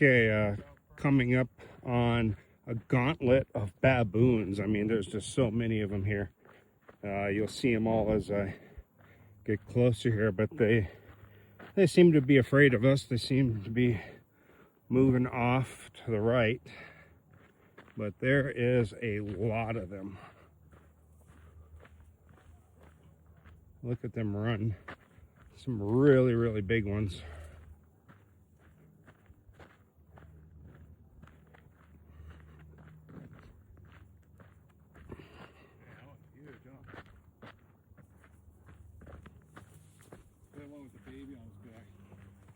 Okay, coming up on a gauntlet of baboons. I mean, there's just so many of them here. You'll see them all as I get closer here, but they seem to be afraid of us. They seem to be moving off to the right, but there is a lot of them. Look at them run. Some really, really big ones.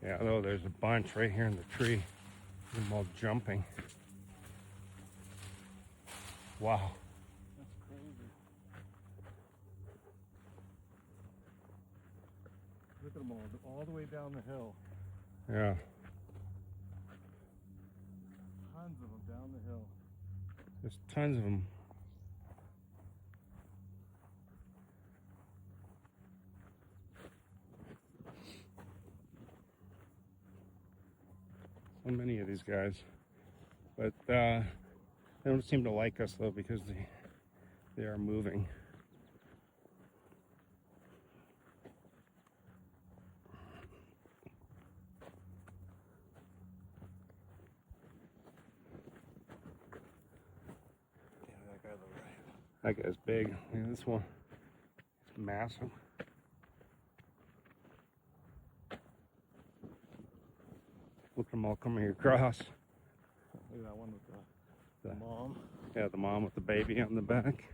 Yeah, though there's a bunch right here in the tree. Them all jumping. Wow. That's crazy. Look at them all the way down the hill. Yeah. Tons of them down the hill. There's tons of them. So many of these guys, but they don't seem to like us though, because they are moving. Yeah, that guy looks right. That guy's big. Look at this one. It's massive. Look at them all coming across. Look at that one with the mom. Yeah, the mom with the baby on the back.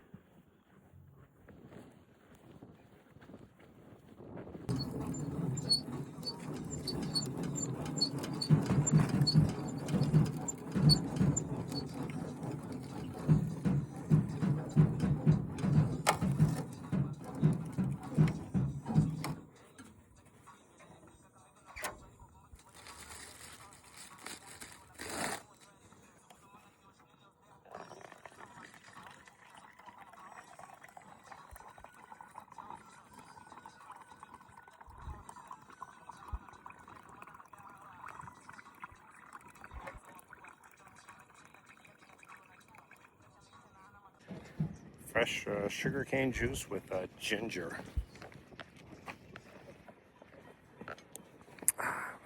Fresh sugarcane juice with ginger.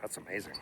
That's amazing.